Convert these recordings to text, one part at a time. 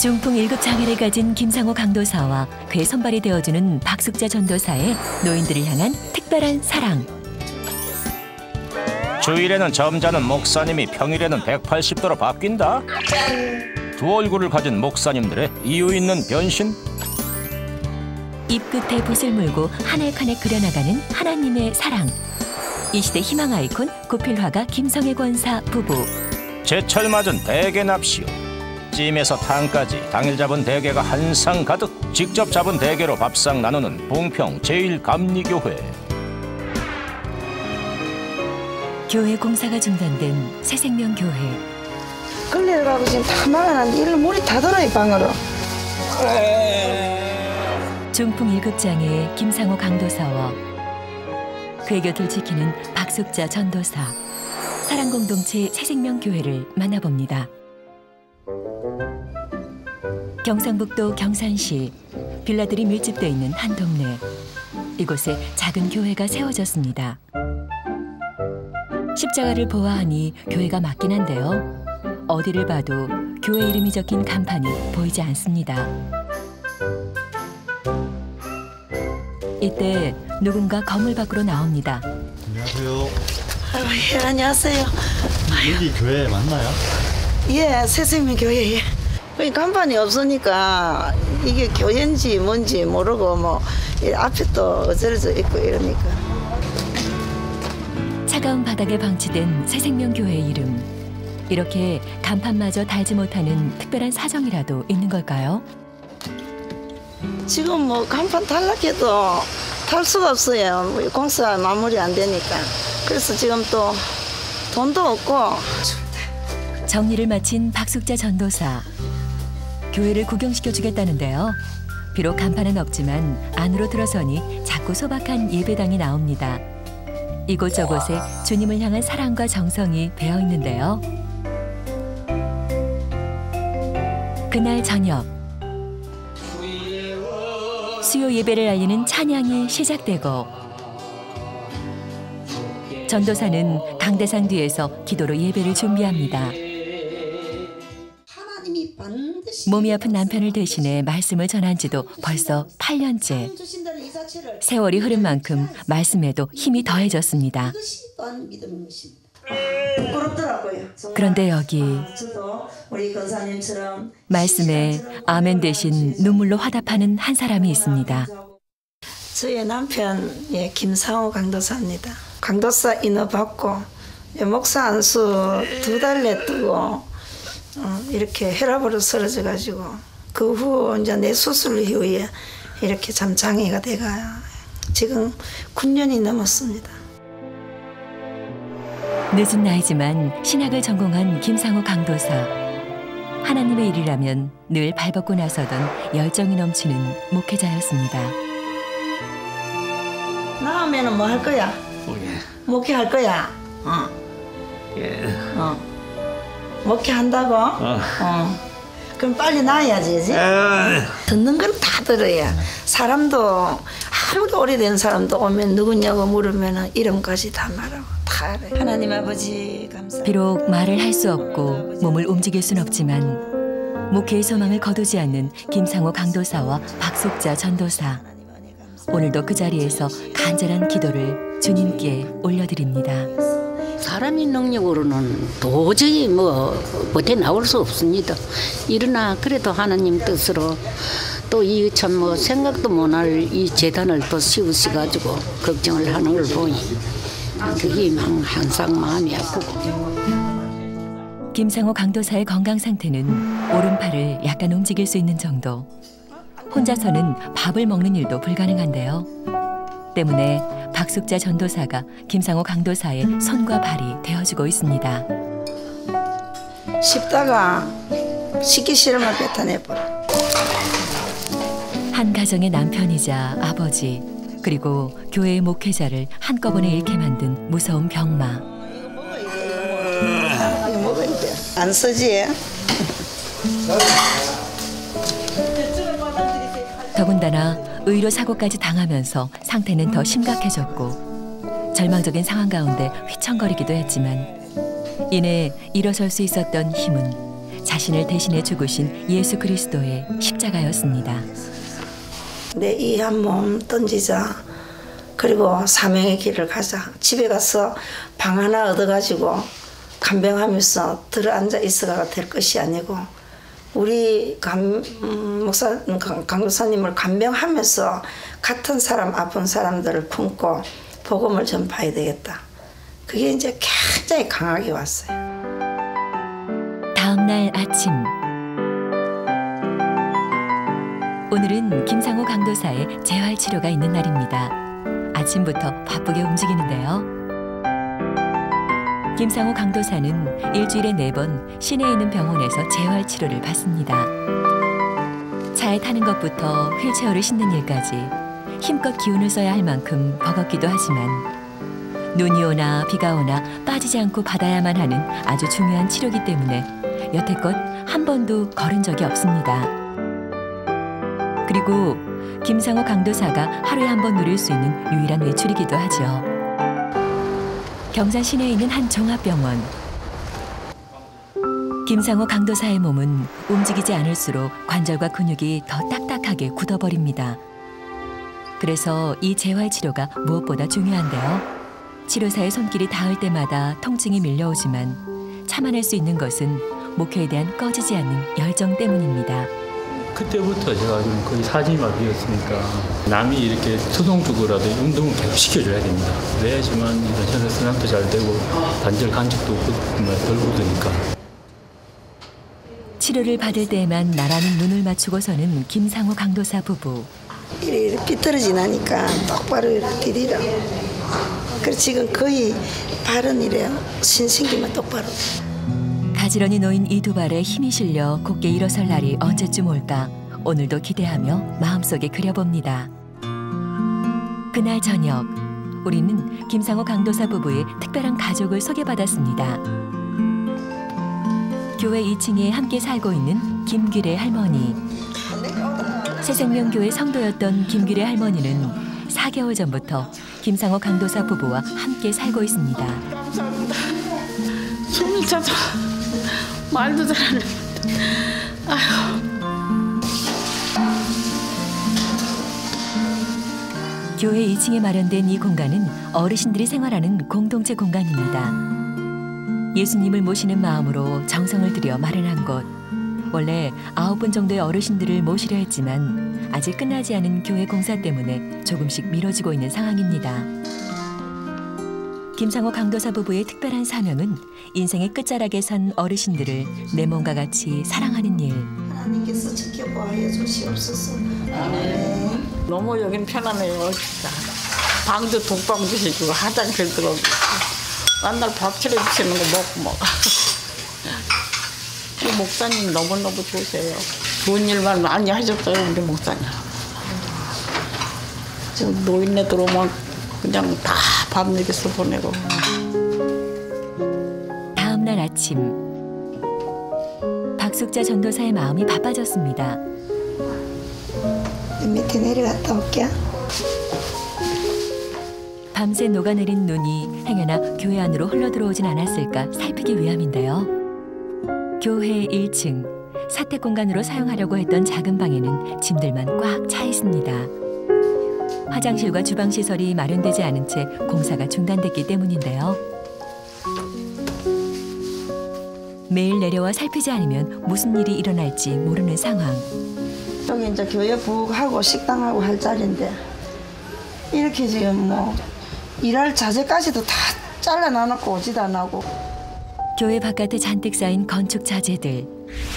중풍 1급 장애를 가진 김상호 강도사와 그의 손발이 되어주는 박숙자 전도사의 노인들을 향한 특별한 사랑. 주일에는 점잖은 목사님이 평일에는 180도로 바뀐다. 두 얼굴을 가진 목사님들의 이유 있는 변신. 입 끝에 붓을 물고 한 획 한 획 그려나가는 하나님의 사랑. 이 시대 희망 아이콘 고필화가 김성애 권사 부부. 제철 맞은 대게 납시오. 찜에서 탕까지 당일 잡은 대게가 한 상 가득. 직접 잡은 대게로 밥상 나누는 봉평 제1감리교회. 교회 공사가 중단된 새생명교회. 걸레를 가고 지금 다 막아놨는데 이를 물이 다 들어요 방으로. 중풍 1급 장애의 김상호 강도사와 그의 곁을 지키는 박숙자 전도사. 사랑공동체 새생명교회를 만나봅니다. 경상북도 경산시 빌라들이 밀집되어 있는 한 동네. 이곳에 작은 교회가 세워졌습니다. 십자가를 보아하니 교회가 맞긴 한데요. 어디를 봐도 교회 이름이 적힌 간판이 보이지 않습니다. 이때 누군가 건물 밖으로 나옵니다. 안녕하세요. 예, 안녕하세요. 여기 교회 맞나요? 예, 새생명교회. 예. 간판이 없으니까 이게 교회인지 뭔지 모르고 뭐 앞에 또 어쩌러저 있고 이러니까. 차가운 바닥에 방치된 새생명교회의 이름. 이렇게 간판마저 달지 못하는 특별한 사정이라도 있는 걸까요? 지금 뭐 간판 탈락해도 탈 수가 없어요. 공사 마무리 안 되니까. 그래서 지금 또 돈도 없고. 정리를 마친 박숙자 전도사. 교회를 구경시켜주겠다는데요. 비록 간판은 없지만 안으로 들어서니 자꾸 소박한 예배당이 나옵니다. 이곳저곳에 주님을 향한 사랑과 정성이 배어 있는데요. 그날 저녁. 수요 예배를 알리는 찬양이 시작되고 전도사는 강대상 뒤에서 기도로 예배를 준비합니다. 몸이 아픈 남편을 대신해 말씀을 전한 지도 벌써 8년째. 세월이 흐른 만큼 말씀에도 힘이 더해졌습니다. 그런데 여기 말씀에 아멘 대신 눈물로 화답하는 한 사람이 있습니다. 저의 남편 김상호 강도사입니다. 강도사 인허 받고 목사 안수 2달 내뜨고 이렇게 혈압으로 쓰러져 가지고 그 후 이제 내 수술 이후에 이렇게 참 장애가 돼가요. 지금 9년이 넘었습니다. 늦은 나이지만 신학을 전공한 김상호 강도사. 하나님의 일이라면 늘 발벗고 나서던 열정이 넘치는 목회자였습니다. 나오면은 뭐 할 거야? 목회할 거야? 예. 목회한다고? 그럼 빨리 나와야지, 그지? 듣는 건 다 들어야. 사람도 아무리 오래된 사람도 오면 누구냐고 물으면 이름까지 다 말하고 다 알아요. 하나님 아버지 감사합니다. 비록 말을 할 수 없고 몸을 움직일 순 없지만 목회의 소망을 거두지 않는 김상호 강도사와 박숙자 전도사. 오늘도 그 자리에서 간절한 기도를 주님께 올려드립니다. 사람의 능력으로는 도저히 버텨 나올 수 없습니다. 일으나 그래도 하나님 뜻으로 또 이 참 생각도 못할 이 재단을 또 씌우셔가지고 걱정을 하는 걸 보니 그게 항상 마음이 아프고. 김상호 강도사의 건강 상태는 오른팔을 약간 움직일 수 있는 정도. 혼자서는 밥을 먹는 일도 불가능한데요. 때문에 박숙자 전도사가 김상호 강도사의 손과 발이 되어주고 있습니다. 씹다가 씻기 싫으면 뱉어내버려. 한 가정의 남편이자 아버지, 그리고 교회의 목회자를 한꺼번에 잃게 만든 무서운 병마. 이거 먹어야 돼. 안 쓰지? 더군다나 의료 사고까지 당하면서 상태는 더 심각해졌고 절망적인 상황 가운데 휘청거리기도 했지만 이내 일어설 수 있었던 힘은 자신을 대신해 죽으신 예수 그리스도의 십자가였습니다. 내 이 한 몸 던지자. 그리고 사명의 길을 가자. 집에 가서 방 하나 얻어가지고 간병하면서 들어앉아 있어가 될 것이 아니고 우리 강도사님을 간병하면서 같은 사람 아픈 사람들을 품고 복음을 전파해야 되겠다. 그게 이제 굉장히 강하게 왔어요. 다음 날 아침, 오늘은 김상호 강도사의 재활 치료가 있는 날입니다. 아침부터 바쁘게 움직이는데요. 김상호 강도사는 일주일에 4번 시내에 있는 병원에서 재활 치료를 받습니다. 차에 타는 것부터 휠체어를 싣는 일까지 힘껏 기운을 써야 할 만큼 버겁기도 하지만 눈이 오나 비가 오나 빠지지 않고 받아야만 하는 아주 중요한 치료기 때문에 여태껏 한 번도 걸은 적이 없습니다. 그리고 김상호 강도사가 하루에 한 번 누릴 수 있는 유일한 외출이기도 하죠. 경산 시내에 있는 한 종합병원. 김상호 강도사의 몸은 움직이지 않을수록 관절과 근육이 더 딱딱하게 굳어버립니다. 그래서 이 재활 치료가 무엇보다 중요한데요. 치료사의 손길이 닿을 때마다 통증이 밀려오지만 참아낼 수 있는 것은 목표에 대한 꺼지지 않는 열정 때문입니다. 그때부터 제가 좀 거의 사지마비였으니까 남이 이렇게 수동적으로라도 운동을 계속 시켜줘야 됩니다. 그래야지만 혈액 순환도 잘 되고 관절 간직도 덜 굳으니까. 치료를 받을 때에만 나란히 눈을 맞추고 서는 김상호 강도사 부부. 이렇게 삐뚤어지 나니까 똑바로 이렇게 디디라. 그래서 지금 거의 발은 이래요. 신신기만 똑바로. 가지런히 놓인 이 두 발에 힘이 실려 곧게 일어설 날이 언제쯤 올까 오늘도 기대하며 마음속에 그려봅니다. 그날 저녁 우리는 김상호 강도사 부부의 특별한 가족을 소개받았습니다. 교회 2층에 함께 살고 있는 김규래 할머니. 새생명교회 성도였던 김규래 할머니는 4개월 전부터 김상호 강도사 부부와 함께 살고 있습니다. 감사합니다. 숨이 차서 말도 잘 안 나는데. 아휴. 교회 2층에 마련된 이 공간은 어르신들이 생활하는 공동체 공간입니다. 예수님을 모시는 마음으로 정성을 들여 마련한 곳. 원래 9분 정도의 어르신들을 모시려 했지만 아직 끝나지 않은 교회 공사 때문에 조금씩 미뤄지고 있는 상황입니다. 김상호 강도사 부부의 특별한 사명은 인생의 끝자락에 선 어르신들을 내 몸과 같이 사랑하는 일. 하나님께서 지켜보아 주시옵소서. 너무 여긴 편하네요, 진짜. 방도 독방 주시고 화장실 들어오고 맨날 밥 차려주시는 거 먹고. 우리 목사님 너무너무 좋으세요. 좋은 일만 많이 하셨어요, 우리 목사님. 지금 노인네 들어오면 그냥 다 밥 먹여서 보내고. 다음 날 아침 박숙자 전도사의 마음이 바빠졌습니다. 밑에 내려갔다 올게. 밤새 녹아내린 눈이 행여나 교회 안으로 흘러들어오진 않았을까 살피기 위함인데요. 교회 1층 사택 공간으로 사용하려고 했던 작은 방에는 짐들만 꽉 차 있습니다. 화장실과 주방 시설이 마련되지 않은 채 공사가 중단됐기 때문인데요. 매일 내려와 살피지 않으면 무슨 일이 일어날지 모르는 상황. 여기 이제 교회 부엌하고 식당하고 할 자리인데 이렇게 지금 뭐 일할 자재까지도 다 잘라놔놓고 오지도 안 하고. 교회 바깥에 잔뜩 쌓인 건축 자재들.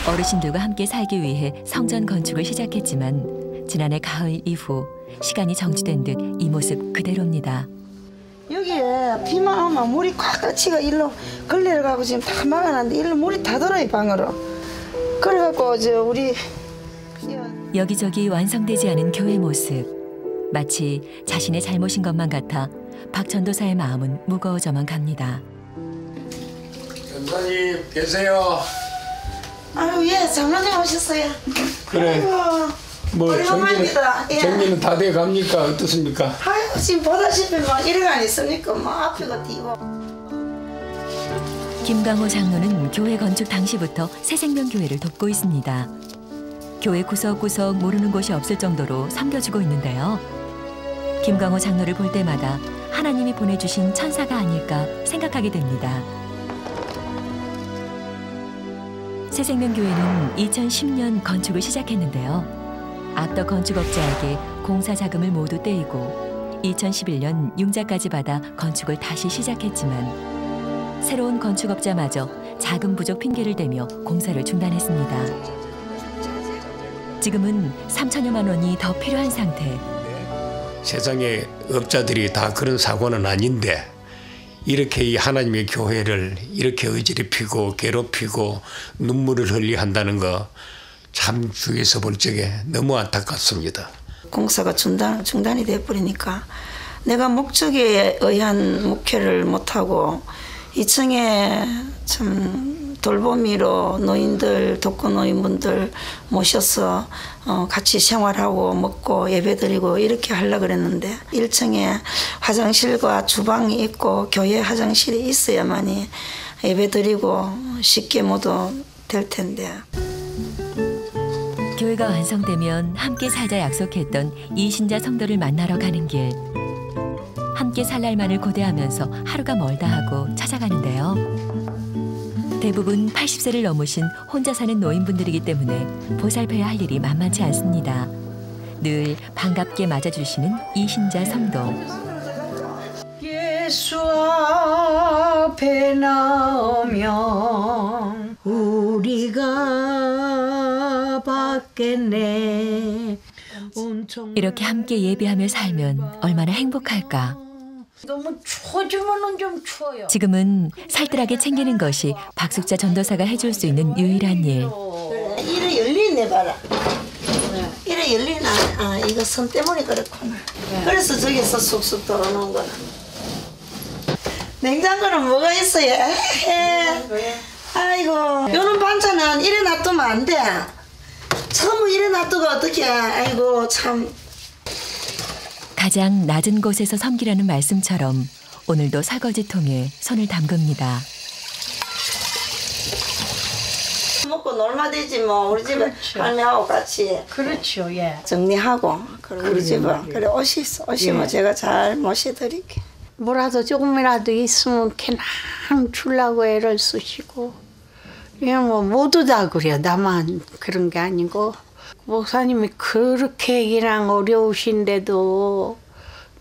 어르신들과 함께 살기 위해 성전 건축을 시작했지만 지난해 가을 이후 시간이 정지된 듯 이 모습 그대로입니다. 여기에 비만 오면 물이 꽉 닫히고 일로 걸레가고 지금 다 막아놨는데 일로 물이 다 들어요 방으로. 그래갖고 저 우리 여기저기 완성되지 않은 교회 모습. 마치 자신의 잘못인 것만 같아 박 전도사의 마음은 무거워져만 갑니다. 전사님 계세요. 아유 예 장로님 오셨어요. 그래. 아이고, 뭐 오랜만입니다. 예. 정리는 다 돼 갑니까? 어떻습니까? 아이고 지금 보다시피 막 이래가 있으니까 막 앞에가 뛰고. 김강호 장로는 교회 건축 당시부터 새생명교회를 돕고 있습니다. 교회 구석구석 모르는 곳이 없을 정도로 섬겨주고 있는데요. 김강호 장로를 볼 때마다 하나님이 보내주신 천사가 아닐까 생각하게 됩니다. 새생명교회는 2010년 건축을 시작했는데요. 앞서 건축업자에게 공사 자금을 모두 떼이고 2011년 융자까지 받아 건축을 다시 시작했지만 새로운 건축업자마저 자금 부족 핑계를 대며 공사를 중단했습니다. 지금은 3천여만 원이 더 필요한 상태. 세상에 업자들이 다 그런 사고는 아닌데 이렇게 이 하나님의 교회를 이렇게 어지럽히고 괴롭히고 눈물을 흘리게 한다는 거 참 주위에서 볼 적에 너무 안타깝습니다. 공사가 중단이 돼버리니까 내가 목적에 의한 목회를 못하고 2층에 참 돌보미로 노인들, 독거노인분들 모셔서 같이 생활하고 먹고 예배드리고 이렇게 하려고 그랬는데 1층에 화장실과 주방이 있고 교회 화장실이 있어야만이 예배드리고 쉽게 모두 될 텐데. 교회가 완성되면 함께 살자 약속했던 이신자 성도를 만나러 가는 길. 함께 살 날만을 고대하면서 하루가 멀다 하고 찾아가는데요. 대부분 80세를 넘으신 혼자 사는 노인분들이기 때문에 보살펴야 할 일이 만만치 않습니다. 늘 반갑게 맞아주시는 이신자 성도. 예수 앞에 나오면 우리가 받겠네. 이렇게 함께 예배하며 살면 얼마나 행복할까. 너무 추워지면은 좀 추워요. 지금은 살뜰하게 챙기는 것이 박숙자 전도사가 해줄 수 있는 유일한 일. 이래 열리네 봐라. 이래 열리나. 아, 이거 선 때문에 그렇구나. 그래서 저기서 쑥쑥 돌아오는 거는. 냉장고는 뭐가 있어요? 아이고, 요런 반찬은 이래 놔두면 안 돼. 처음 이래 놔두고 어떡해. 아이고 참. 가장 낮은 곳에서 섬기라는 말씀처럼 오늘도 설거지통에 손을 담급니다. 먹고 놀면 되지 뭐. 우리 집에 그렇죠. 할매하고 같이 그렇죠, 예. 정리하고. 그리고 우리 집에 그래 옷이 있어. 옷이 뭐 제가 잘 모셔드릴게. 뭐라도 조금이라도 있으면 그냥 주려고 애를 쓰시고 그냥 뭐 모두 다 그래요. 나만 그런 게 아니고 목사님이 그렇게 그냥 어려우신데도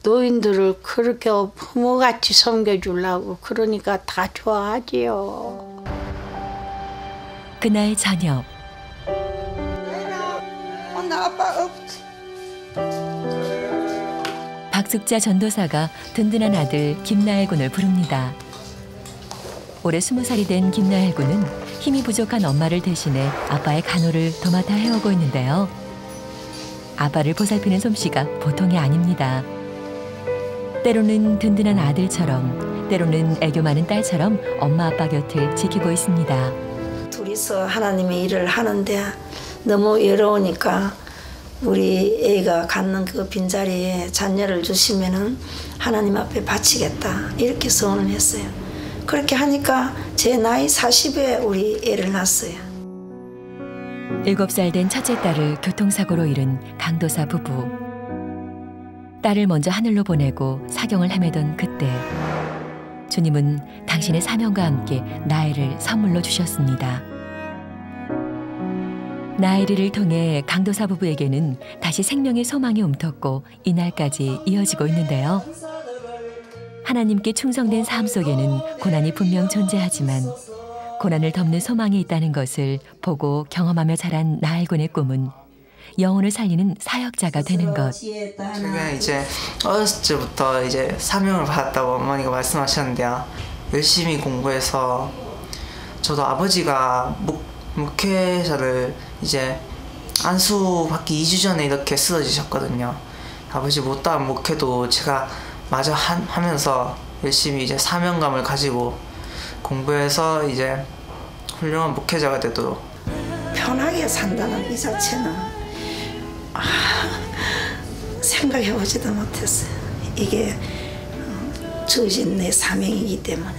노인들을 그렇게 부모같이 섬겨주려고 그러니까 다 좋아하지요. 그날 저녁. 나 아빠 없지. 박숙자 전도사가 든든한 아들 김나엘 군을 부릅니다. 올해 20살이 된 김나엘 군은 힘이 부족한 엄마를 대신해 아빠의 간호를 도맡아 해오고 있는데요. 아빠를 보살피는 솜씨가 보통이 아닙니다. 때로는 든든한 아들처럼, 때로는 애교 많은 딸처럼 엄마 아빠 곁을 지키고 있습니다. 둘이서 하나님의 일을 하는데 너무 외로우니까 우리 애가 갖는 그 빈자리에 자녀를 주시면은 하나님 앞에 바치겠다 이렇게 소원을 했어요. 그렇게 하니까 제 나이 40에 우리 애를 낳았어요. 7살 된 첫째 딸을 교통사고로 잃은 강도사 부부. 딸을 먼저 하늘로 보내고 사경을 헤매던 그때 주님은 당신의 사명과 함께 나엘을 선물로 주셨습니다. 나엘이를 통해 강도사 부부에게는 다시 생명의 소망이 움텄고 이날까지 이어지고 있는데요. 하나님께 충성된 삶 속에는 고난이 분명 존재하지만 고난을 덮는 소망이 있다는 것을 보고 경험하며 자란 나엘 군의 꿈은 영혼을 살리는 사역자가 되는 것. 제가 이제 어렸을 때부터 이제 사명을 받았다고 어머니가 말씀하셨는데요. 열심히 공부해서 저도 아버지가 목회자를 이제 안수 받기 2주 전에 이렇게 쓰러지셨거든요. 아버지 못다한 목회도 제가 마저 하면서 열심히 이제 사명감을 가지고 공부해서 이제 훌륭한 목회자가 되도록. 편하게 산다는 이 자체는 생각해보지도 못했어요. 이게 주어진 내 사명이기 때문에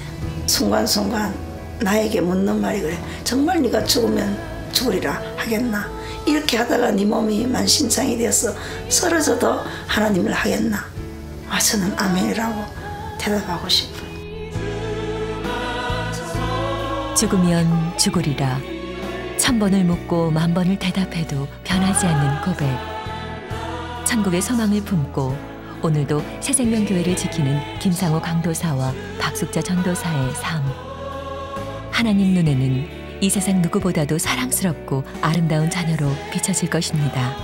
순간순간 나에게 묻는 말이 그래. 정말 네가 죽으면 죽으리라 하겠나? 이렇게 하다가 네 몸이 만신창이 되어서 쓰러져도 하나님을 하겠나? 저는 아멘이라고 대답하고 싶어요. 죽으면 죽으리라. 1000번을 묻고 10,000번을 대답해도 변하지 않는 고백. 천국의 소망을 품고 오늘도 새생명교회를 지키는 김상호 강도사와 박숙자 전도사의 삶. 하나님 눈에는 이 세상 누구보다도 사랑스럽고 아름다운 자녀로 비춰질 것입니다.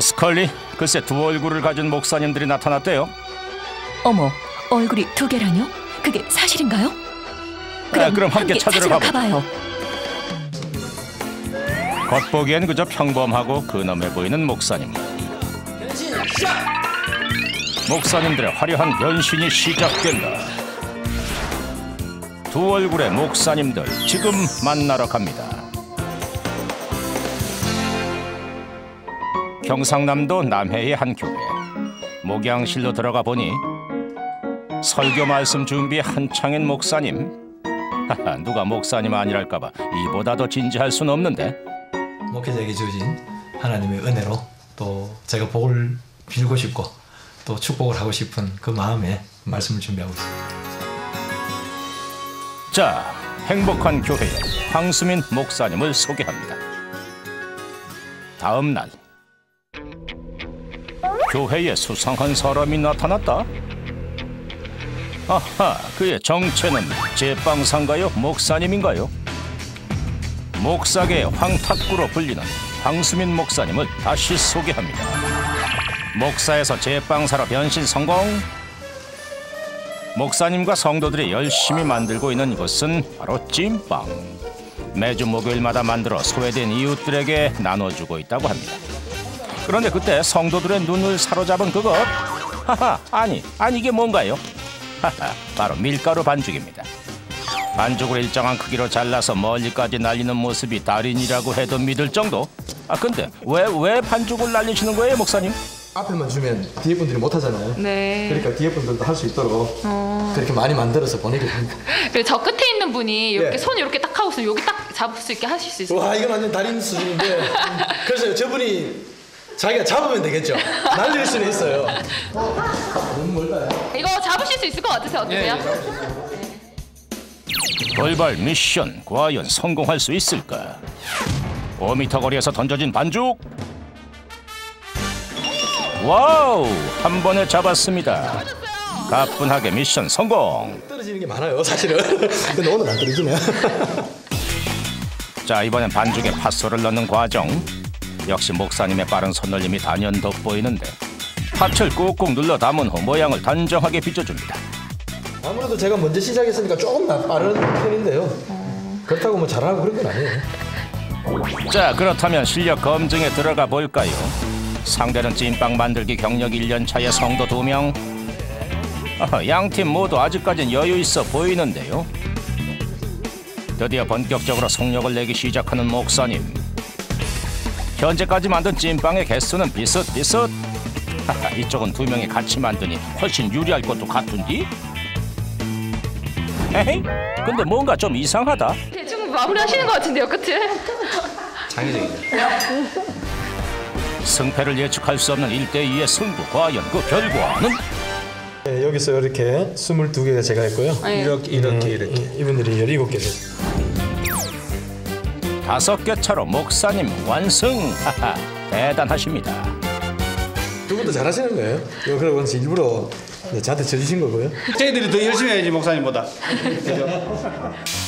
스컬리, 글쎄 두 얼굴을 가진 목사님들이 나타났대요. 어머, 얼굴이 두 개라뇨? 그게 사실인가요? 그럼 함께 찾으러 가봐요. 겉보기엔 그저 평범하고 근엄해 보이는 목사님. 목사님들의 화려한 변신이 시작된다. 두 얼굴의 목사님들 지금 만나러 갑니다. 경상남도 남해의 한 교회. 목양실로 들어가 보니 설교 말씀 준비 한창인 목사님. 누가 목사님 아니랄까봐 이보다 더 진지할 순 없는데. 목회자에게 주어진 하나님의 은혜로 또 제가 복을 빌고 싶고 또 축복을 하고 싶은 그 마음에 말씀을 준비하고 있습니다. 자, 행복한 교회의 황수민 목사님을 소개합니다. 다음 날 교회에 수상한 사람이 나타났다. 아하, 그의 정체는 제빵사인가요? 목사님인가요? 목사계의 황탁구로 불리는 황수민 목사님을 다시 소개합니다. 목사에서 제빵사로 변신 성공. 목사님과 성도들이 열심히 만들고 있는 이것은 바로 찐빵. 매주 목요일마다 만들어 소외된 이웃들에게 나눠주고 있다고 합니다. 그런데 그때 성도들의 눈을 사로잡은 그것. 하하, 아니 이게 뭔가요? 하하, 바로 밀가루 반죽입니다. 반죽을 일정한 크기로 잘라서 멀리까지 날리는 모습이 달인이라고 해도 믿을 정도. 근데 왜 반죽을 날리시는 거예요, 목사님? 앞에만 주면 뒤에 분들이 못 하잖아요. 네. 그러니까 뒤에 분들도 할 수 있도록 그렇게 많이 만들어서 보내게 됩니다. 그리고 저 끝에 있는 분이 이렇게 손 이렇게 딱 하고 있으면 여기 딱 잡을 수 있게 하실 수 있어요. 와, 이건 완전 달인 수준인데. 그래서 저분이 자기가 잡으면 되겠죠. 날릴 수는 있어요. 너무 멀다요. 이거 잡으실 수 있을 것 같으세요? 어떠세요? 돌발 미션 과연 성공할 수 있을까? 5m 거리에서 던져진 반죽. 와우! 한 번에 잡았습니다. 가뿐하게 미션 성공. 떨어지는 게 많아요, 사실은. 근데 오늘 안 떨어지네. 자, 이번엔 반죽에 팥소를 넣는 과정. 역시 목사님의 빠른 손놀림이 단연 돋보이는데 팥을 꾹꾹 눌러 담은 후 모양을 단정하게 빚어줍니다. 아무래도 제가 먼저 시작했으니까 조금 빠른 편인데요. 그렇다고 뭐 잘하고 그런 건 아니에요. 자, 그렇다면 실력 검증에 들어가 볼까요? 상대는 찐빵 만들기 경력 1년 차의 성도 2명. 양팀 모두 아직까진 여유 있어 보이는데요. 드디어 본격적으로 속력을 내기 시작하는 목사님. 현재까지 만든 찐빵의 개수는 비슷비슷. 이쪽은 2명이 같이 만드니 훨씬 유리할 것도 같은디? 에헤이? 근데 뭔가 좀 이상하다. 대충 마무리하시는 것 같은데요, 끝을? 창의적이죠. 승패를 예측할 수 없는 1대2의 승부. 과연 그 결과는? 네, 여기서 이렇게 22개가 제가 했고요. 네. 이렇게. 이분들이 17개 됐어요. 5개 차로 목사님 완승. 하하, 대단하십니다. 두 분도 잘하시는 거예요. 그러고 일부러 저한테 져주신 거고요. 저희들이 더 열심히 해야지 목사님보다.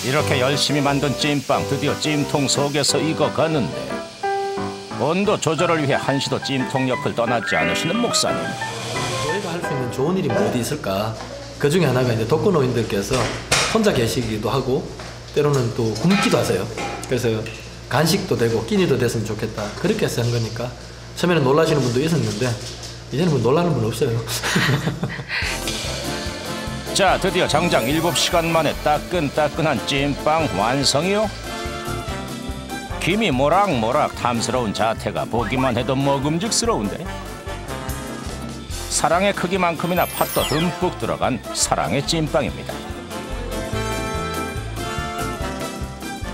이렇게 열심히 만든 찐빵 드디어 찜통 속에서 익어가는데 온도 조절을 위해 한시도 찜통 옆을 떠나지 않으시는 목사님. 저희가 할 수 있는 좋은 일이 어디 있을까? 그 중에 하나가 이제 독거노인들께서 혼자 계시기도 하고 때로는 또 굶기도 하세요. 그래서 간식도 되고 끼니도 됐으면 좋겠다. 그렇게 해서 한 거니까 처음에는 놀라시는 분도 있었는데 이제는 뭐 놀라는 분 없어요. 자, 드디어 장장 7시간 만에 따끈따끈한 찐빵 완성이요. 김이 모락모락 탐스러운 자태가 보기만 해도 먹음직스러운데, 사랑의 크기만큼이나 팥도 듬뿍 들어간 사랑의 찐빵입니다.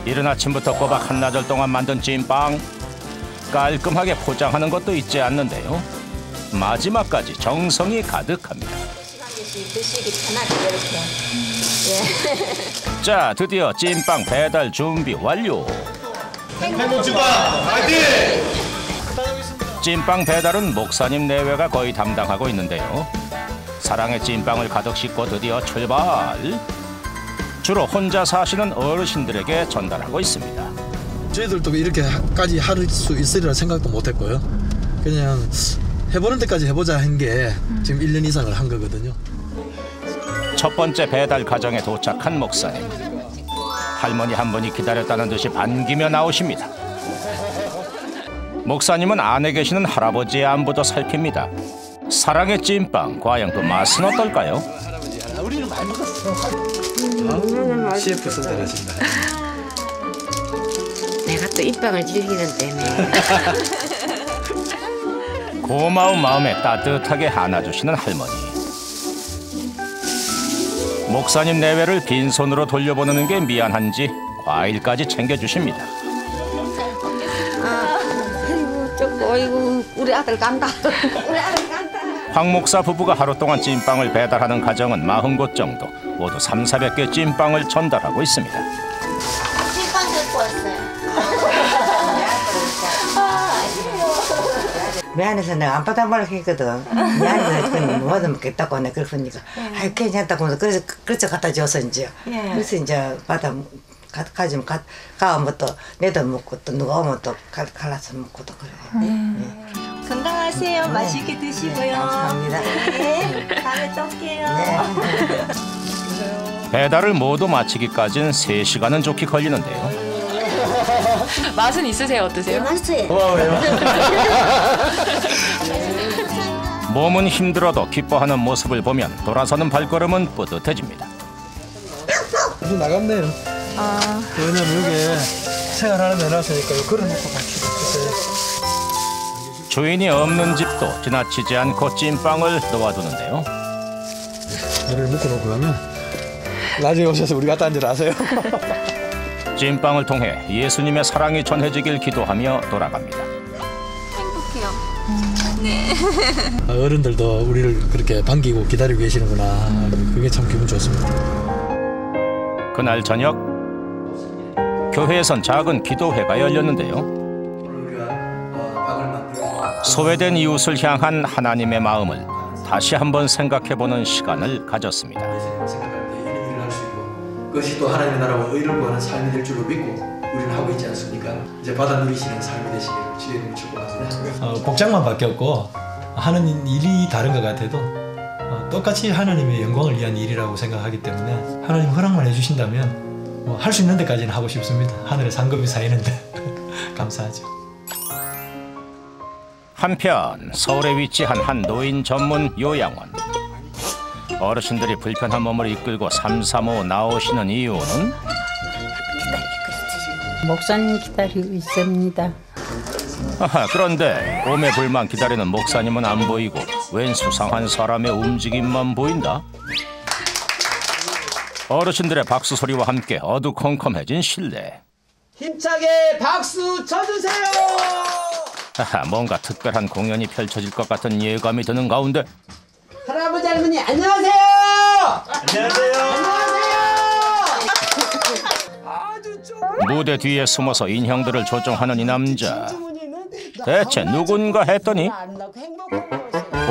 이른 아침부터 꼬박 한나절 동안 만든 찐빵, 깔끔하게 포장하는 것도 잊지 않는데요. 마지막까지 정성이 가득합니다. 드시기 편하게 이렇게. 자, 드디어 찐빵 배달 준비 완료. 행복주방 화이팅! 찐빵 배달은 목사님 내외가 거의 담당하고 있는데요. 사랑의 찐빵을 가득 싣고 드디어 출발. 주로 혼자 사시는 어르신들에게 전달하고 있습니다. 저희들도 이렇게까지 할 수 있으리라 생각도 못했고요. 그냥 해보는 데까지 해보자 한 게 지금 1년 이상을 한 거거든요. 첫 번째 배달 가정에 도착한 목사님. 할머니 한 분이 기다렸다는 듯이 반기며 나오십니다. 목사님은 안에 계시는 할아버지의 안부도 살핍니다. 사랑의 찐빵, 과연 그 맛은 어떨까요? 우리는 많이 먹었어. CF 선택하신다. 내가 또 이 빵을 즐기는 때문에. 고마운 마음에 따뜻하게 안아주시는 할머니. 목사님 내외를 빈손으로 돌려보내는 게 미안한지 과일까지 챙겨주십니다. 어이구, 우리 아들 간다. 우리 아들 간다. 황 목사 부부가 하루 동안 찐빵을 배달하는 가정은 40곳 정도, 모두 300~400개 찐빵을 전달하고 있습니다. 찐빵 갖고 왔어요. 미안해서 내가 안 받아먹으려고 했거든. 미안해서 못 먹겠다고 내가 그러니까 아유 괜찮다고 하면서 그래서 갖다 줘서 이제 그래서 이제 가지면 가면 또 내도 먹고 또 누가 오면 또 갈라서 먹고 또 그래. 건강하세요. 맛있게 드시고요. 감사합니다. 네, 다음에 또 올게요. 배달을 모두 마치기까지는 3시간은 좋게 걸리는데요. 맛은 있으세요? 어떠세요? 맛있어요. 몸은 힘들어도 기뻐하는 모습을 보면 돌아서는 발걸음은 뿌듯해집니다. 이제 나갔네요. 왜냐면 여기 생활하는 데 놨으니까 걸어놓고 같이 드세요. 주인이 없는 집도 지나치지 않고 찐빵을 놓아두는데요. 얘를 묶어놓고 가면 나중에 오셔서 우리 갖다 앉으라 하세요. 찐빵을 통해 예수님의 사랑이 전해지길 기도하며 돌아갑니다. 행복해요. 네. 어른들도 우리를 그렇게 반기고 기다리고 계시는구나. 그게 참 기분 좋습니다. 그날 저녁, 교회에선 작은 기도회가 열렸는데요. 소외된 이웃을 향한 하나님의 마음을 다시 한번 생각해보는 시간을 가졌습니다. 그것이 또 하나님의 나라와 의를 구하는 삶이 될 줄로 믿고 우리는 하고 있지 않습니까? 이제 받아 누리시는 삶이 되시기를 주의 이름으로 축복합니다. 복장만 바뀌었고 하는 일이 다른 것 같아도 똑같이 하나님의 영광을 위한 일이라고 생각하기 때문에 하나님 허락만 해주신다면 할 수 있는 데까지는 하고 싶습니다. 하늘에 상급이 쌓이는데 감사하죠. 한편 서울에 위치한 한 노인 전문 요양원. 어르신들이 불편한 몸을 이끌고 삼삼오오 나오시는 이유는? 목사님 기다리고 있습니다. 그런데 오매불만 기다리는 목사님은 안 보이고 웬 수상한 사람의 움직임만 보인다. 어르신들의 박수 소리와 함께 어두컴컴해진 실내. 힘차게 박수 쳐주세요. 뭔가 특별한 공연이 펼쳐질 것 같은 예감이 드는 가운데 할아버지 할머니 안녕하세요. 안녕하세요. 무대 뒤에 숨어서 인형들을 조종하는 이 남자. 대체 누군가 했더니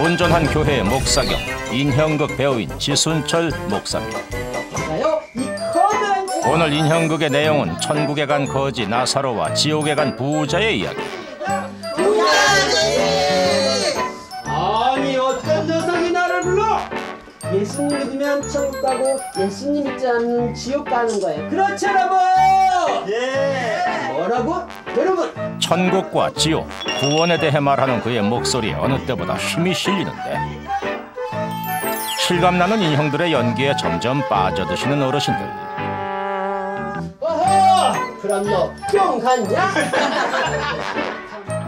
온전한 교회의 목사 겸 인형극 배우인 지순철 목사입니다. 오늘 인형극의 내용은 천국에 간 거지 나사로와 지옥에 간 부자의 이야기. 아니 어떤 녀석이 나를 불러? 예수님 믿으면 천국 가고 예수님 믿지 않으면 지옥 가는 거예요. 그렇지 여러분? 예. 뭐라고? 여러분. 천국과 지옥 구원에 대해 말하는 그의 목소리에 어느 때보다 힘이 실리는데 실감나는 인형들의 연기에 점점 빠져드시는 어르신들. 어허! 그럼 너 뿅 갔냐?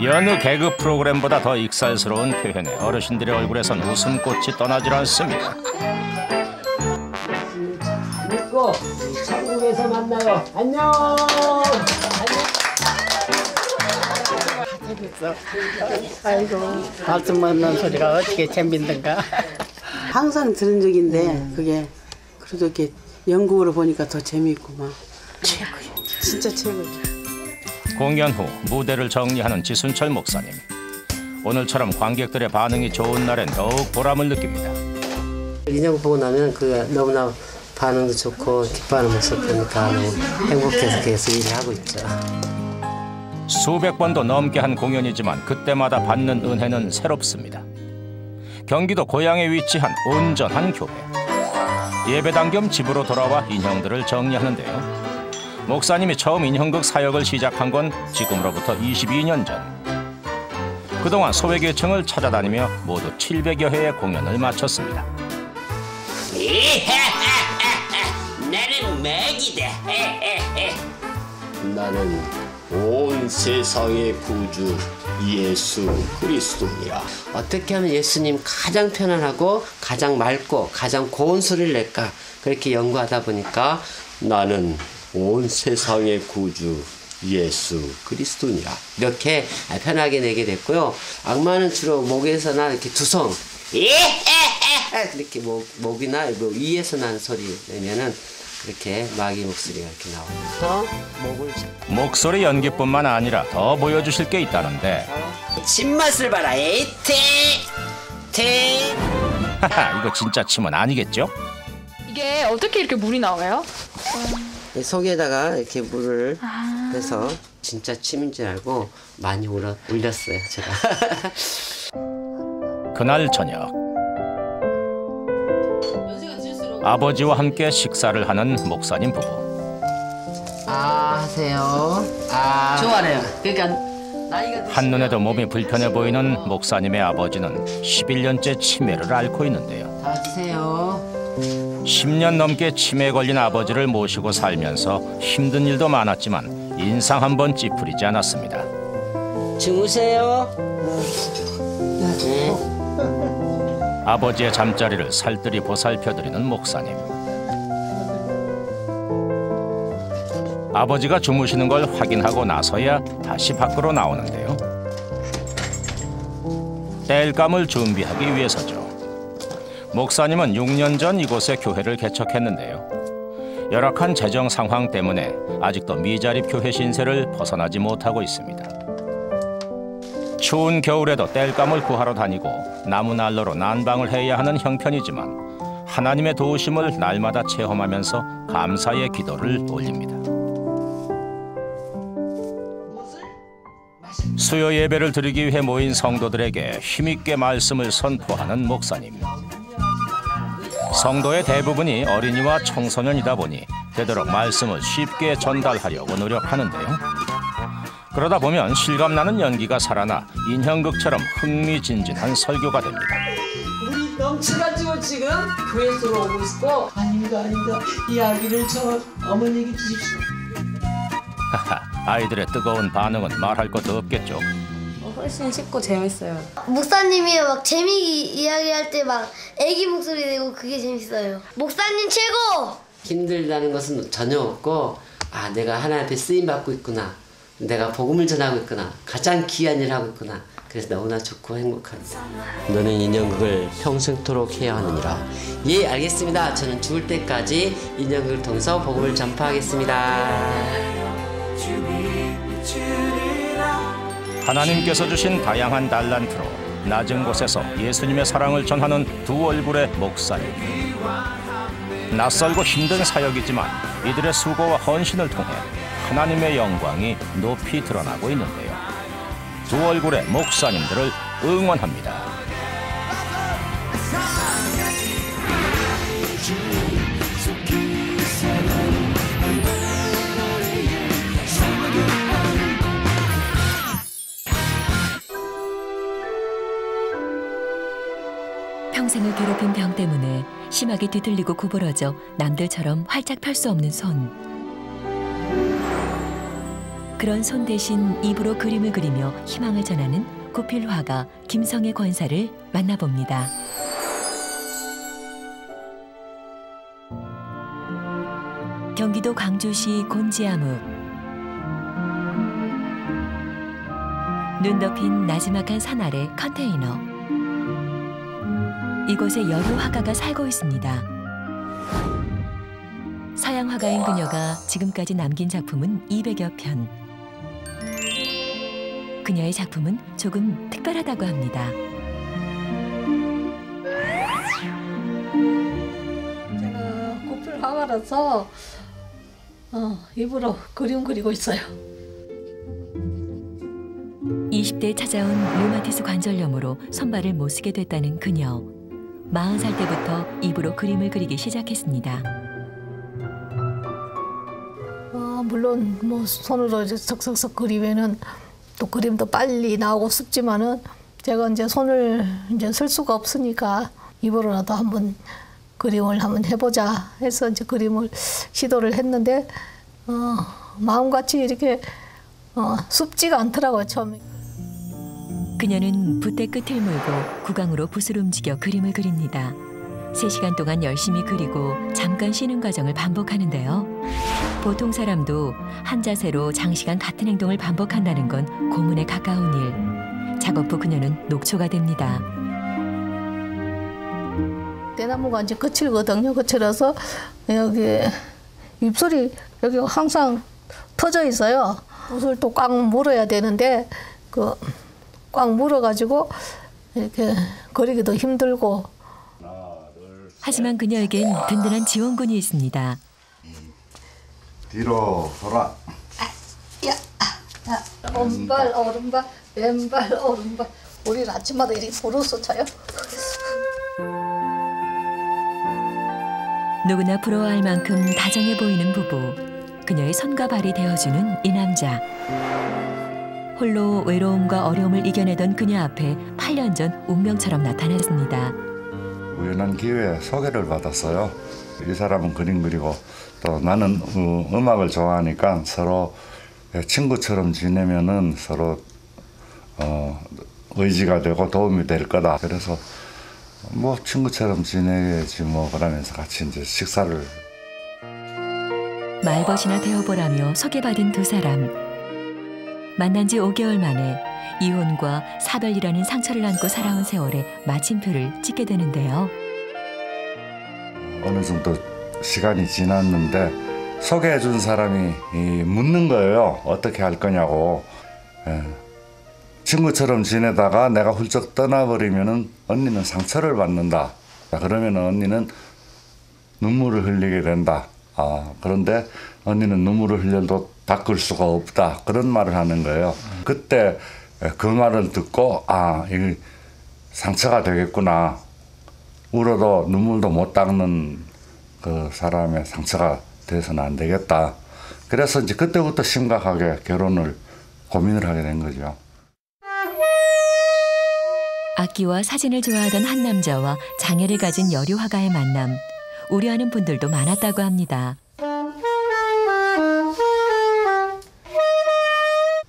여느 개그 프로그램보다 더 익살스러운 표현에 어르신들의 얼굴에선 웃음꽃이 떠나질 않습니다. 믿고 천국에서 만나요. 안녕. 아이고, 가슴 만난 소리가 어떻게 재밌는가. 항상 들은 적인데 그게 그래도 이렇게 연극으로 보니까 더 재미있고 막 최고요. 진짜 최고죠. 공연 후 무대를 정리하는 지순철 목사님. 오늘처럼 관객들의 반응이 좋은 날엔 더욱 보람을 느낍니다. 인형 보고 나면 그 너무나 반응도 좋고 기뻐하는 모습 보니까 너무 행복해서 계속 일을 하고 있죠. 수백 번도 넘게 한 공연이지만 그때마다 받는 은혜는 새롭습니다. 경기도 고양에 위치한 온전한 교회. 예배당 겸 집으로 돌아와 인형들을 정리하는데요. 목사님이 처음 인형극 사역을 시작한 건 지금으로부터 22년 전. 그동안 소외계층을 찾아다니며 모두 700여 회의 공연을 마쳤습니다. 나는 맥이다. 나는 온 세상의 구주 예수 그리스도니라. 어떻게 하면 예수님 가장 편안하고 가장 맑고 가장 고운 소리를 낼까 그렇게 연구하다 보니까 나는 온 세상의 구주 예수 그리스도니라. 이렇게 편하게 내게 됐고요. 악마는 주로 목에서나 이렇게 두성 이렇게 목이나 위에서 나는 소리 내면은 그렇게 마귀 목소리가 이렇게 나오면서 목을 목소리 연기뿐만 아니라 더 보여주실 게 있다는데. 침맛을 봐라. 하하, 이거 진짜 침은 아니겠죠? 이게 어떻게 이렇게 물이 나와요? 속에다가 이렇게 물을 해서 진짜 침인 줄 알고 많이 올렸어요, 제가. 그날 저녁 아버지와 함께 식사를 하는 목사님 부부. 하세요. 좋아해요. 그러니까 나이가 한눈에도 몸이 불편해 보이는 목사님의 아버지는 11년째 치매를 앓고 있는데요. 다 드세요. 10년 넘게 치매에 걸린 아버지를 모시고 살면서 힘든 일도 많았지만 인상 한 번 찌푸리지 않았습니다. 주무세요. 네. 아버지의 잠자리를 살뜰히 보살펴드리는 목사님. 아버지가 주무시는 걸 확인하고 나서야 다시 밖으로 나오는데요. 땔감을 준비하기 위해서죠. 목사님은 6년 전 이곳에 교회를 개척했는데요. 열악한 재정 상황 때문에 아직도 미자립 교회 신세를 벗어나지 못하고 있습니다. 추운 겨울에도 땔감을 구하러 다니고 나무난로로 난방을 해야 하는 형편이지만 하나님의 도우심을 날마다 체험하면서 감사의 기도를 올립니다. 수요 예배를 드리기 위해 모인 성도들에게 힘있게 말씀을 선포하는 목사님. 성도의 대부분이 어린이와 청소년이다 보니 되도록 말씀을 쉽게 전달하려고 노력하는데요. 그러다 보면 실감나는 연기가 살아나 인형극처럼 흥미진진한 설교가 됩니다. 물이 넘쳐가지고 지금 교회 속으로 오고 있고 아닙니다. 이야기를 저 어머니에게 주십시오. 아이들의 뜨거운 반응은 말할 것도 없겠죠. 훨씬 쉽고 재밌어요. 목사님이 막 재미있게 이야기할 때 막 애기 목소리 내고 그게 재밌어요. 목사님 최고! 힘들다는 것은 전혀 없고 내가 하나님 앞에 쓰임받고 있구나. 내가 복음을 전하고 있구나. 가장 귀한 일을 하고 있구나. 그래서 너무나 좋고 행복합니다. 너는 인형극을 평생토록 해야 하느니라. 예, 알겠습니다. 저는 죽을 때까지 인형극을 통해서 복음을 전파하겠습니다. 하나님께서 주신 다양한 달란트로 낮은 곳에서 예수님의 사랑을 전하는 두 얼굴의 목사님. 낯설고 힘든 사역이지만 이들의 수고와 헌신을 통해 하나님의 영광이 높이 드러나고 있는데요. 두 얼굴의 목사님들을 응원합니다. 평생을 괴롭힌 병 때문에 심하게 뒤틀리고 구부러져 남들처럼 활짝 펼 수 없는 손. 그런 손 대신 입으로 그림을 그리며 희망을 전하는 고필 화가 김성애 권사를 만나봅니다. 경기도 광주시 곤지암읍. 눈 덮인 나지막한 산 아래 컨테이너. 이곳에 여러 화가가 살고 있습니다. 서양 화가인 그녀가 지금까지 남긴 작품은 200여 편. 그녀의 작품은 조금 특별하다고 합니다. 제가 고필 화가라서 입으로 그림 그리고 있어요. 20대에 찾아온 류마티스 관절염으로 손발을 못 쓰게 됐다는 그녀. 40살 때부터 입으로 그림을 그리기 시작했습니다. 물론 뭐 손으로 이제 석석석 그리면은 또 그림도 빨리 나오고 싶지만은 제가 이제 손을 이제 쓸 수가 없으니까 입으로라도 한번 그림을 한번 해보자 해서 이제 그림을 시도를 했는데 마음같이 이렇게 쉽지가 않더라고요, 처음에. 그녀는 붓대 끝을 물고 구강으로 붓을 움직여 그림을 그립니다. 3시간 동안 열심히 그리고 잠깐 쉬는 과정을 반복하는데요. 보통 사람도 한 자세로 장시간 같은 행동을 반복한다는 건 고문에 가까운 일. 작업 후 그녀는 녹초가 됩니다. 대나무가 이제 거칠거든요. 거칠어서 여기 입술이 여기 항상 터져 있어요. 붓을 또 꽉 물어야 되는데 꽉 물어가지고 이렇게 그리기도 힘들고. 하지만 그녀에겐 든든한 지원군이 있습니다. 뒤로 돌아. 오른발 오른발 왼발 오른발. 우리 아침마다 이렇게 부르서 쳐요. 누구나 부러워할 만큼 다정해 보이는 부부. 그녀의 손과 발이 되어주는 이 남자. 홀로 외로움과 어려움을 이겨내던 그녀 앞에 8년 전 운명처럼 나타났습니다. 우연한 기회에 소개를 받았어요. 이 사람은 그림 그리고 또 나는 음악을 좋아하니까 서로 친구처럼 지내면은 서로 의지가 되고 도움이 될 거다. 그래서 뭐 친구처럼 지내야지 뭐 그러면서 같이 이제 식사를. 말벗이나 되어보라며 소개받은 두 사람. 만난 지 5개월 만에 이혼과 사별이라는 상처를 안고 살아온 세월에 마침표를 찍게 되는데요. 어느 정도 시간이 지났는데 소개해준 사람이 묻는 거예요. 어떻게 할 거냐고. 친구처럼 지내다가 내가 훌쩍 떠나버리면은 언니는 상처를 받는다. 그러면 언니는 눈물을 흘리게 된다. 그런데 언니는 눈물을 흘려도 닦을 수가 없다. 그런 말을 하는 거예요. 그때 그 말을 듣고 이게 상처가 되겠구나. 울어도 눈물도 못 닦는 그 사람의 상처가 돼서는 안 되겠다. 그래서 이제 그때부터 심각하게 결혼을 고민을 하게 된 거죠. 악기와 사진을 좋아하던 한 남자와 장애를 가진 여류 화가의 만남. 우려하는 분들도 많았다고 합니다.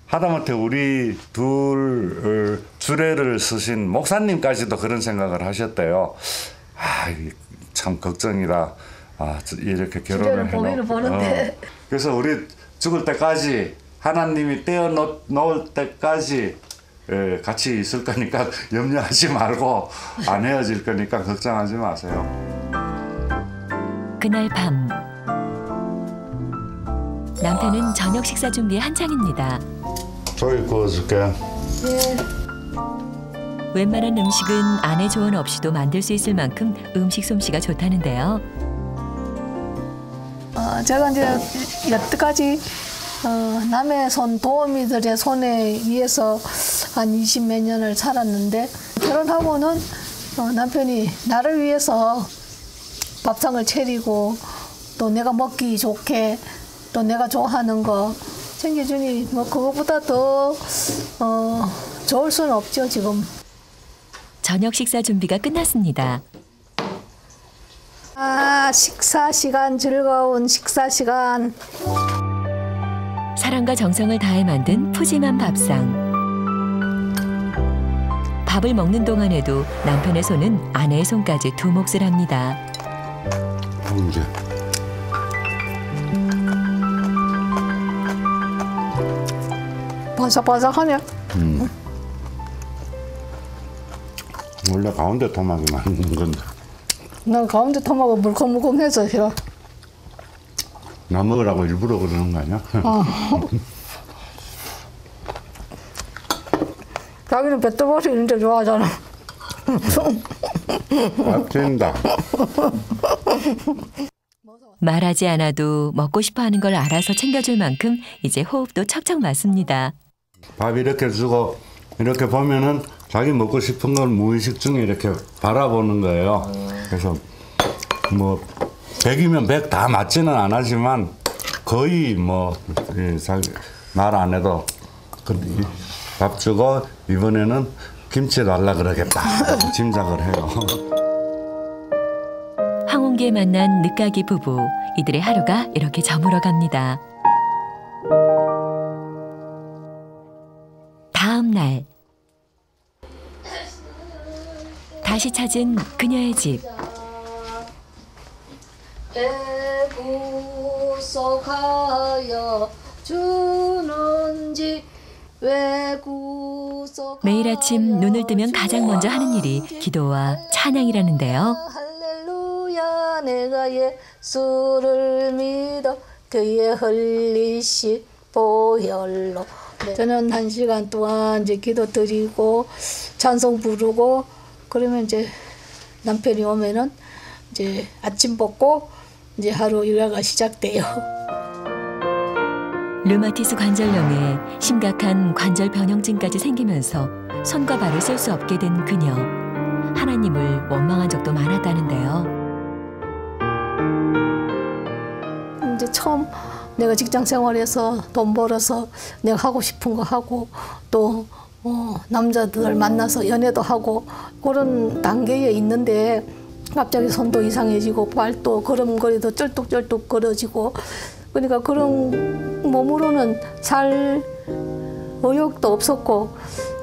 하다못해 우리 둘 주례를 쓰신 목사님까지도 그런 생각을 하셨대요. 참 걱정이다. 이렇게 결혼을 해놓고. 그래서 우리 죽을 때까지 하나님이 떼어놓을 때까지 같이 있을 거니까 염려하지 말고 안 헤어질 거니까 걱정하지 마세요. 그날 밤 남편은 저녁 식사 준비에 한창입니다. 저기 구워줄게. 네. 웬만한 음식은 아내 조언 없이도 만들 수 있을 만큼 음식 솜씨가 좋다는데요. 제가 이제 여태까지 남의 손, 도우미들의 손에 의해서 한 20몇 년을 살았는데 결혼하고는 남편이 나를 위해서 밥상을 차리고 또 내가 먹기 좋게 또 내가 좋아하는 거 챙겨주니 뭐 그거보다 더 좋을 수는 없죠 지금. 저녁 식사 준비가 끝났습니다. 아, 식사 시간, 즐거운 식사 시간. 사랑과 정성을 다해 만든 푸짐한 밥상. 밥을 먹는 동안에도 남편의 손은 아내의 손까지 두 몫을 합니다. 이제 바삭바삭하네. 원래 가운데 토막이 많은 건데. 난 가운데 토막은 물컹물컹해서 싫어. 나 먹으라고 일부러 그러는 거 아니야? 자기는 배떠버시 이런 데 좋아하잖아. 맞진다. 말하지 않아도 먹고 싶어하는 걸 알아서 챙겨줄 만큼 이제 호흡도 척척 맞습니다. 밥 이렇게 주고 이렇게 보면은 자기 먹고 싶은 걸 무의식 중에 이렇게 바라보는 거예요. 그래서 뭐 100이면 100 다 맞지는 않았지만 거의 뭐 말 안 해도 밥 주고 이번에는 김치 달라 그러겠다 짐작을 해요. 황혼기에 만난 늦가기 부부. 이들의 하루가 이렇게 저물어 갑니다. 다음 날 다시 찾은 그녀의 집. 애구속하여 주는지 외구속. 매일 아침 눈을 뜨면 가장 먼저 하는 일이 기도와 찬양이라는데요. 할렐루야 내가 예수를 믿어 그의 흘리신 보혈로. 저는 1시간 동안 이제 기도 드리고 찬송 부르고 그러면 이제 남편이 오면은 이제 아침 먹고 이제 하루 일과가 시작돼요. 류마티스 관절염에 심각한 관절 변형증까지 생기면서 손과 발을 쓸 수 없게 된 그녀. 하나님을 원망한 적도 많았다는데요. 이제 처음 내가 직장 생활에서 돈 벌어서 내가 하고 싶은 거 하고 또 남자들 만나서 연애도 하고 그런 단계에 있는데 갑자기 손도 이상해지고 발도 걸음걸이도 쩔뚝쩔뚝 걸어지고 그러니까 그런 몸으로는 살 의욕도 없었고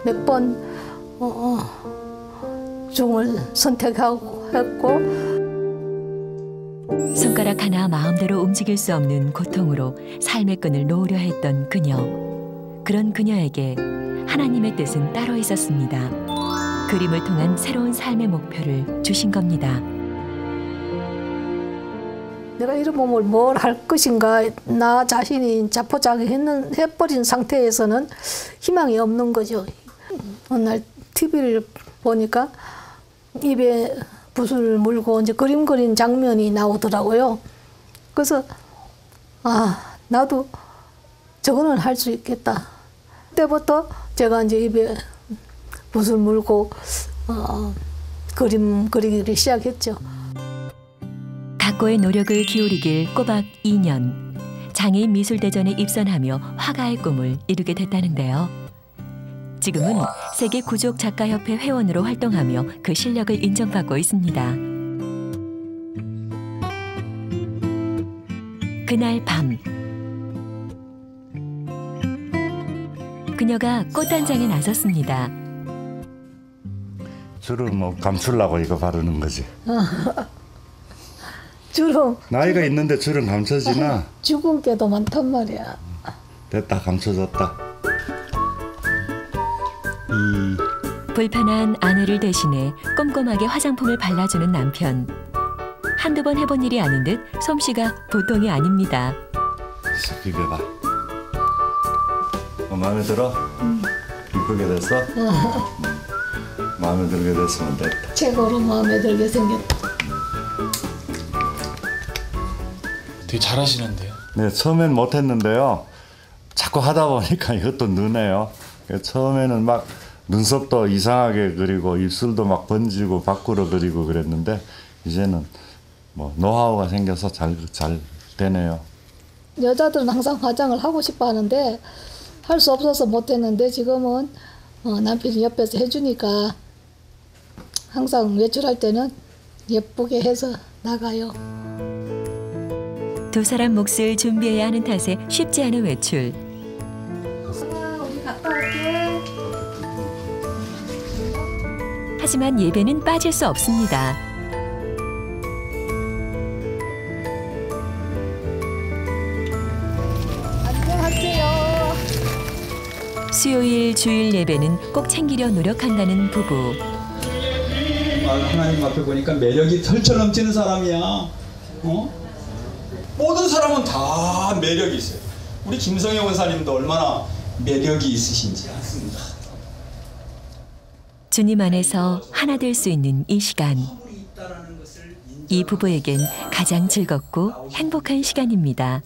몇 번 중을 선택하고 했고 손가락 하나 마음대로 움직일 수 없는 고통으로 삶의 끈을 놓으려 했던 그녀. 그런 그녀에게 하나님의 뜻은 따로 있었습니다. 그림을 통한 새로운 삶의 목표를 주신 겁니다. 내가 이런 몸을 뭘 할 것인가 나 자신이 자포자기해버린 상태에서는 희망이 없는 거죠. 어느 날 TV를 보니까 입에 붓을 물고 이제 그림 그린 장면이 나오더라고요. 그래서 나도 저거는 할 수 있겠다. 그때부터 제가 이제 입에 붓을 물고 그림 그리기를 시작했죠. 각고의 노력을 기울이길 꼬박 2년. 장애인 미술대전에 입선하며 화가의 꿈을 이루게 됐다는데요. 지금은 세계 구족 작가협회 회원으로 활동하며 그 실력을 인정받고 있습니다. 그날 밤 그녀가 꽃단장에 나섰습니다. 주로 뭐 감추려고 이거 바르는 거지. 주름. 나이가 있는데 주름 감춰지나? 죽은 게도 많단 말이야. 됐다, 감춰졌다. 불편한 아내를 대신해 꼼꼼하게 화장품을 발라주는 남편. 한두 번 해본 일이 아닌 듯 솜씨가 보통이 아닙니다. 이거봐. 마음에 들어? 이쁘게 됐어? 마음에 들게 됐으면 됐다. 최고로 마음에 들게 생겼다. 되게 잘하시는데요. 네, 처음엔 못했는데요. 자꾸 하다 보니까 이것도 느네요. 처음에는 막 눈썹도 이상하게 그리고 입술도 막 번지고 밖으로 그리고 그랬는데 이제는 뭐 노하우가 생겨서 잘 되네요. 여자들은 항상 화장을 하고 싶어 하는데 할 수 없어서 못했는데 지금은 남편이 옆에서 해주니까 항상 외출할 때는 예쁘게 해서 나가요. 두 사람 몫을 준비해야 하는 탓에 쉽지 않은 외출. 우리 갔다 올게. 하지만 예배는 빠질 수 없습니다. 안녕하세요. 수요일 주일 예배는 꼭 챙기려 노력한다는 부부. 하나님 앞에 보니까 매력이 털철 넘치는 사람이야. 모든 사람은 다 매력이 있어요. 우리 김성애 원사님도 얼마나 매력이 있으신지 아십니다. 주님 안에서 하나 될 수 있는 이 시간. 이 부부에겐 가장 즐겁고 행복한 시간입니다.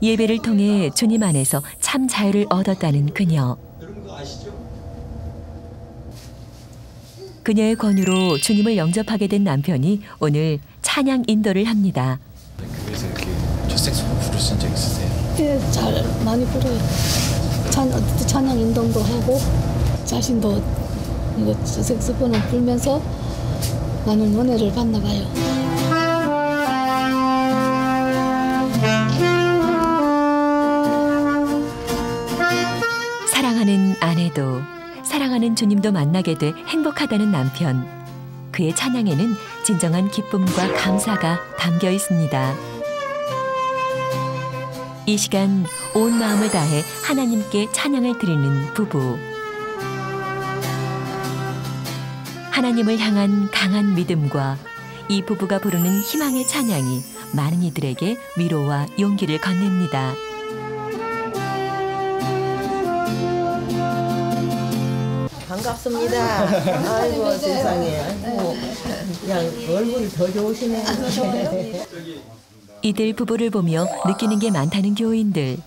예배를 통해 주님 안에서 참 자유를 얻었다는 그녀. 그녀의 권유로 주님을 영접하게 된 남편이 오늘 찬양 인도를 합니다. 교회에서 이렇게 첫 색소폰 부르신 적 있으세요? 네, 잘 많이 불어요. 찬양 인도도 하고 자신도 이거 색소폰을 불면서 많은 은혜를 받나 봐요. 사랑하는 아내도 사랑하는 주님도 만나게 돼 행복하다는 남편. 그의 찬양에는 진정한 기쁨과 감사가 담겨 있습니다. 이 시간 온 마음을 다해 하나님께 찬양을 드리는 부부. 하나님을 향한 강한 믿음과 이 부부가 부르는 희망의 찬양이 많은 이들에게 위로와 용기를 건넵니다. 반갑습니다. 아이고 세상에. 아이고, 그냥 얼굴이 더 좋으시네. 이들 부부를 보며 느끼는 게 많다는 교인들.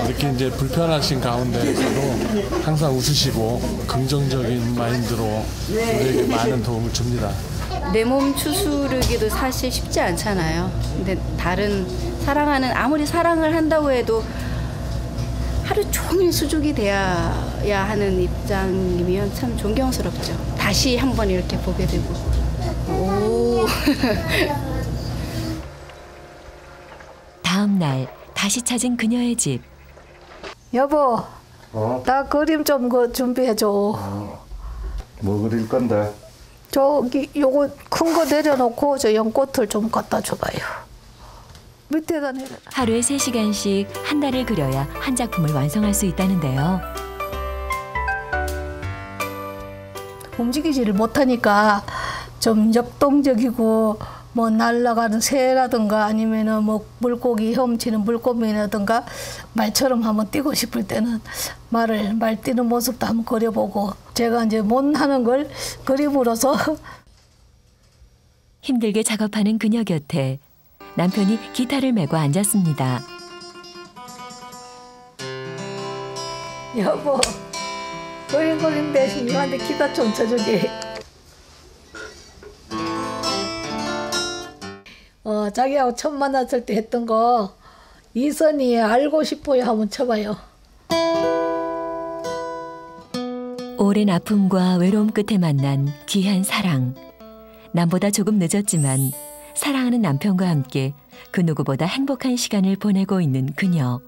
이렇게 이제 불편하신 가운데서도 항상 웃으시고 긍정적인 마인드로 우리에게 많은 도움을 줍니다. 내 몸 추스르기도 사실 쉽지 않잖아요. 근데 다른 아무리 사랑을 한다고 해도 하루 종일 수족이 돼야 하는 입장이면 참 존경스럽죠. 다시 한번 이렇게 보게 되고. 오. 다음 날 다시 찾은 그녀의 집. 여보, 나 그림 좀 준비해줘. 뭐 그릴 건데? 저기 요거 큰 거 내려놓고 저 연꽃을 좀 갖다 줘봐요. 밑에다 내려. 하루에 3시간씩 한 달을 그려야 한 작품을 완성할 수 있다는데요. 움직이지를 못하니까 좀 역동적이고 뭐 날아가는 새라든가 아니면은 뭐 물고기 헤엄치는 물고기라든가 말처럼 한번 뛰고 싶을 때는 말 뛰는 모습도 한번 그려보고 제가 이제 못 하는 걸 그림으로서 힘들게 작업하는 그녀 곁에 남편이 기타를 메고 앉았습니다. 여보, 그림 대신 이한테 기타 좀 쳐주게. 자기하고 처음 만났을 때 했던 거 이선희의 알고 싶어요 한번 쳐봐요. 오랜 아픔과 외로움 끝에 만난 귀한 사랑. 남보다 조금 늦었지만 사랑하는 남편과 함께 그 누구보다 행복한 시간을 보내고 있는 그녀.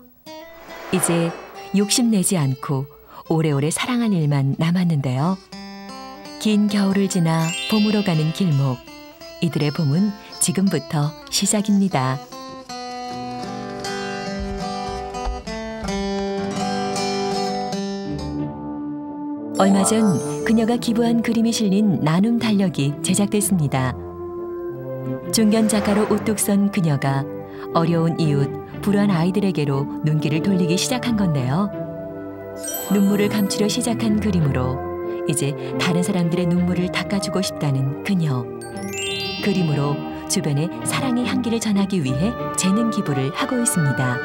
이제 욕심내지 않고 오래오래 사랑할 일만 남았는데요. 긴 겨울을 지나 봄으로 가는 길목. 이들의 봄은 지금부터 시작입니다. 얼마 전 그녀가 기부한 그림이 실린 나눔 달력이 제작됐습니다. 중견 작가로 우뚝 선 그녀가 어려운 이웃, 불우한 아이들에게로 눈길을 돌리기 시작한 건데요. 눈물을 감추려 시작한 그림으로 이제 다른 사람들의 눈물을 닦아주고 싶다는 그녀. 그림으로 주변에 사랑의 향기를 전하기 위해 재능 기부를 하고 있습니다.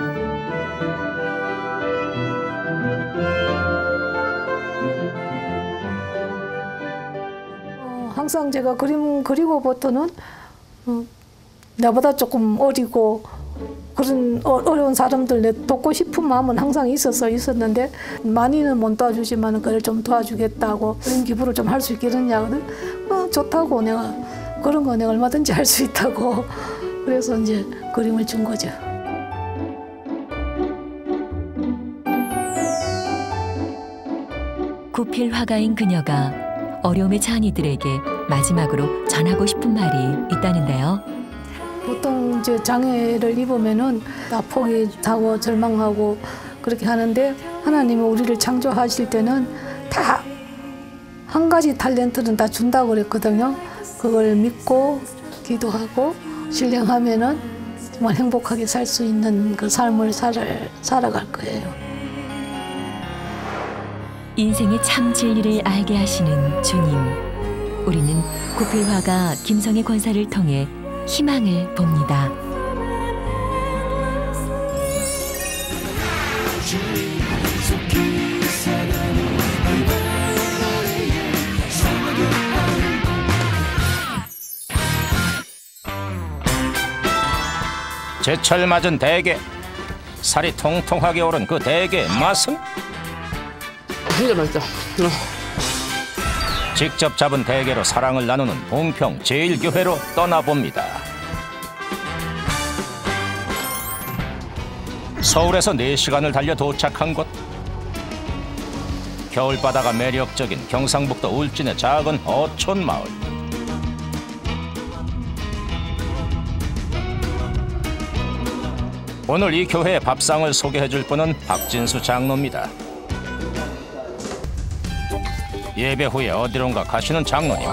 항상 제가 그림 그리고부터는 나보다 조금 어리고 그런 어려운 사람들 내 돕고 싶은 마음은 항상 있었는데 많이는 못 도와주지만 그걸 좀 도와주겠다고 그런 기부를 좀 할 수 있겠느냐. 좋다고 내가 그런 거 내가 얼마든지 할 수 있다고 그래서 이제 그림을 준 거죠. 구필 화가인 그녀가 어려움에 처한 이들에게 마지막으로 전하고 싶은 말이 있다는데요. 보통 이제 장애를 입으면은 다 포기하고 절망하고 그렇게 하는데 하나님이 우리를 창조하실 때는 다 한 가지 탤런트는 다 준다고 그랬거든요. 그걸 믿고 기도하고 신령하면은 정말 행복하게 살 수 있는 그 삶을 살아갈 거예요. 인생의 참 진리를 알게 하시는 주님. 우리는 구필 화가 김성의 권사를 통해 희망을 봅니다. 제철 맞은 대게. 살이 통통하게 오른 그 대게의 맛은? 진짜 맛있다. 직접 잡은 대게로 사랑을 나누는 봉평 제1교회로 떠나봅니다. 서울에서 4시간을 달려 도착한 곳. 겨울바다가 매력적인 경상북도 울진의 작은 어촌 마을. 오늘 이 교회의 밥상을 소개해줄 분은 박진수 장로입니다. 예배 후에 어디론가 가시는 장로님.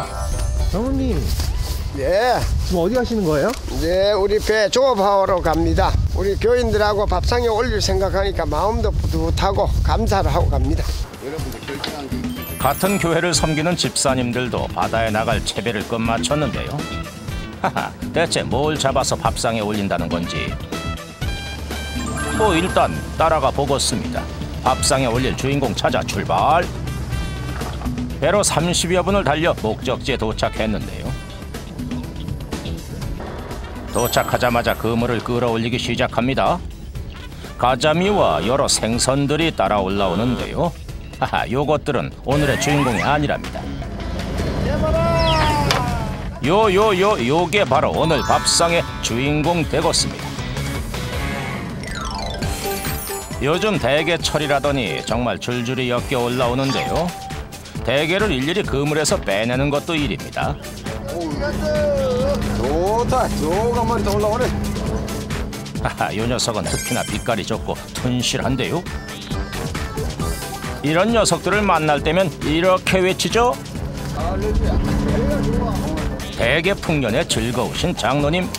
장로님, 네. 지금 어디 가시는 거예요? 네, 우리 배 조업하러 갑니다. 우리 교인들하고 밥상에 올릴 생각하니까 마음도 뿌듯하고 감사를 하고 갑니다. 같은 교회를 섬기는 집사님들도 바다에 나갈 채배를 끝마쳤는데요. 하하, 대체 뭘 잡아서 밥상에 올린다는 건지. 일단 따라가 보겠습니다. 밥상에 올릴 주인공 찾아 출발. 배로 30여 분을 달려 목적지에 도착했는데요. 도착하자마자 그물을 끌어올리기 시작합니다. 가자미와 여러 생선들이 따라 올라오는데요. 하하, 요것들은 오늘의 주인공이 아니랍니다. 요게 바로 오늘 밥상의 주인공 되겠습니다. 요즘 대게철이라더니 정말 줄줄이 엮여 올라오는데요. 대게를 일일이 그물에서 빼내는 것도 일입니다. 좋다, 조금만 더 올라오네. 하하, 요 녀석은 특히나 빛깔이 좋고 튼실한데요. 이런 녀석들을 만날 때면 이렇게 외치죠. 대게 풍년에 즐거우신 장로님.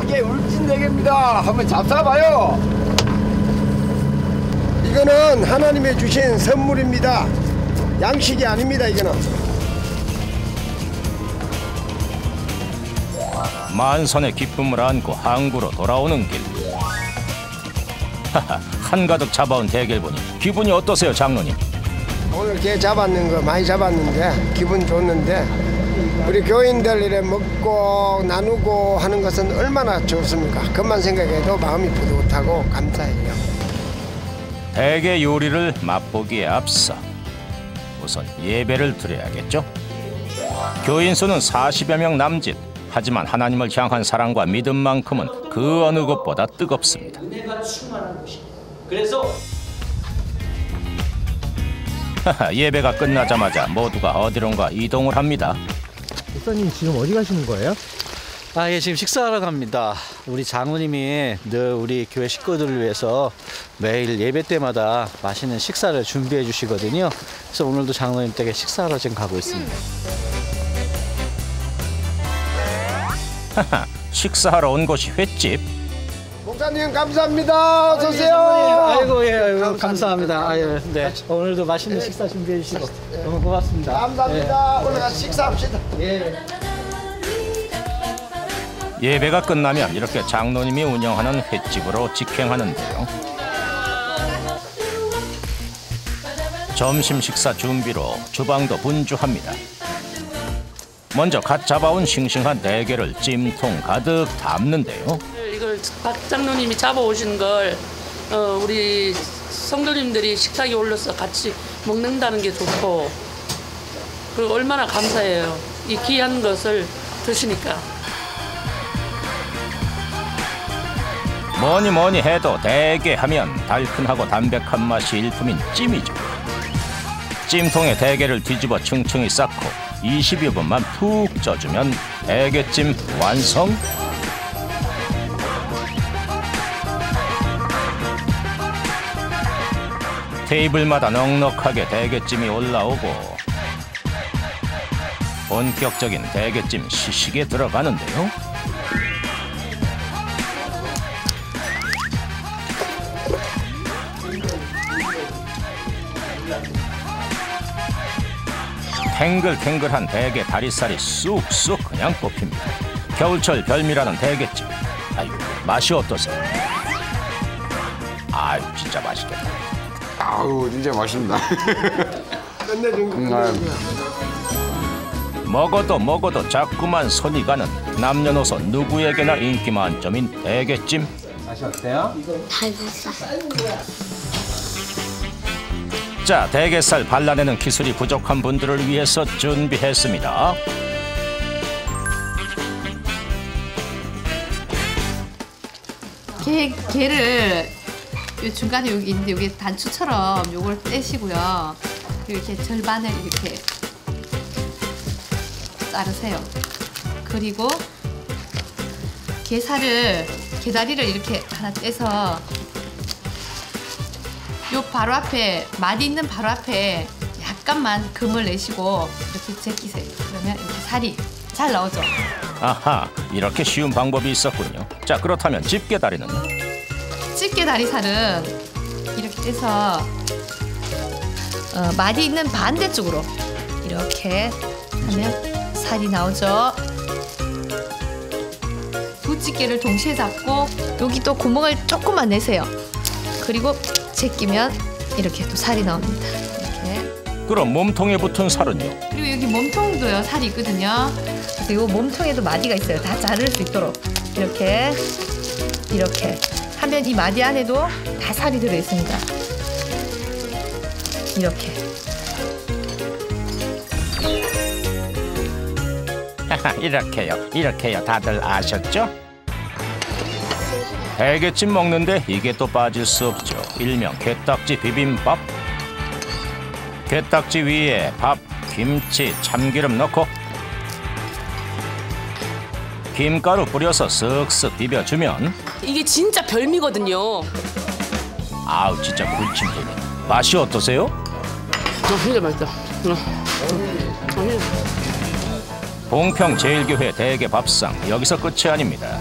이게 울진 대게입니다. 한번 잡숴봐요. 이거는 하나님의 주신 선물입니다. 양식이 아닙니다. 이거는. 만선의 기쁨을 안고 항구로 돌아오는 길. 하하, 한가득 잡아온 대게를 보니 기분이 어떠세요, 장로님? 오늘 게 잡았는 거 많이 잡았는데 기분 좋는데 우리 교인들 이래 먹고 나누고 하는 것은 얼마나 좋습니까? 그것만 생각해도 마음이 뿌듯하고 감사해요. 대게 요리를 맛보기에 앞서 우선 예배를 드려야겠죠. 교인 수는 40여 명 남짓. 하지만 하나님을 향한 사랑과 믿음만큼은 그 어느 것보다 뜨겁습니다. 은혜가 충만한 곳이. 그래서 예배가 끝나자마자 모두가 어디론가 이동을 합니다. 목사님 지금 어디 가시는 거예요? 예, 지금 식사하러 갑니다. 우리 장로님이 늘 우리 교회 식구들을 위해서 매일 예배 때마다 맛있는 식사를 준비해 주시거든요. 그래서 오늘도 장로님 댁에 식사하러 지금 가고 있습니다. 식사하러 온 곳이 횟집. 목사님 감사합니다. 어서 오세요. 아이고, 예, 감사합니다. 아유, 네. 오늘도 맛있는 식사 준비해 주시고 너무 고맙습니다. 감사합니다. 오늘 같이 식사합시다. 예. 예배가 끝나면 이렇게 장로님이 운영하는 횟집으로 직행하는데요. 점심 식사 준비로 주방도 분주합니다. 먼저 갓 잡아온 싱싱한 대게를 찜통 가득 담는데요. 이걸 박 장로님이 잡아오신 걸 우리 성도님들이 식탁에 올려서 같이 먹는다는 게 좋고, 그리고 얼마나 감사해요. 이 귀한 것을 드시니까. 뭐니 해도 대게 하면 달큰하고 담백한 맛이 일품인 찜이죠. 찜통에 대게를 뒤집어 층층이 쌓고 20여 분만 푹 쪄주면 대게찜 완성. 테이블마다 넉넉하게 대게찜이 올라오고 본격적인 대게찜 시식에 들어가는데요. 탱글탱글한 대게 다리살이 쑥쑥 그냥 뽑힙니다. 겨울철 별미라는 대게찜. 아유, 맛이 어떠세요? 아유, 진짜 맛있겠다. 아우, 진짜 맛있다. 먹어도 자꾸만 손이 가는 남녀노소 누구에게나 인기 만점인 대게찜. 맛이 어때요? 달걀살. 자, 대게살 발라내는 기술이 부족한 분들을 위해서 준비했습니다. 게를 요 중간에 여기 있는데 여기 단추처럼 요걸 떼시고요. 이렇게 절반을 이렇게 자르세요. 그리고 게다리를 이렇게 하나 떼서 요 바로 앞에 맛 있는 바로 앞에 약간만 금을 내시고 이렇게 제끼세요. 그러면 이렇게 살이 잘 나오죠. 아하, 이렇게 쉬운 방법이 있었군요. 자, 그렇다면 집게다리는요? 집게다리살은 이렇게 떼서 맛이 있는 반대쪽으로 이렇게 하면 살이 나오죠. 두 집게를 동시에 잡고 여기 또 구멍을 조금만 내세요. 그리고 제끼면 이렇게 또 살이 나옵니다. 이렇게. 그럼 몸통에 붙은 살은요? 그리고 여기 몸통도요 살이 있거든요. 그래서 이 몸통에도 마디가 있어요. 다 자를 수 있도록 이렇게 하면 이 마디 안에도 다 살이 들어 있습니다. 이렇게요. 다들 아셨죠? 대게찜 먹는데 이게 또 빠질 수 없죠. 일명 게딱지 비빔밥. 게딱지 위에 밥, 김치, 참기름 넣고 김가루 뿌려서 쓱쓱 비벼주면 이게 진짜 별미거든요. 아우, 진짜 굴침되네. 맛이 어떠세요? 진짜 맛있다. 봉평제일교회 대게 밥상, 여기서 끝이 아닙니다.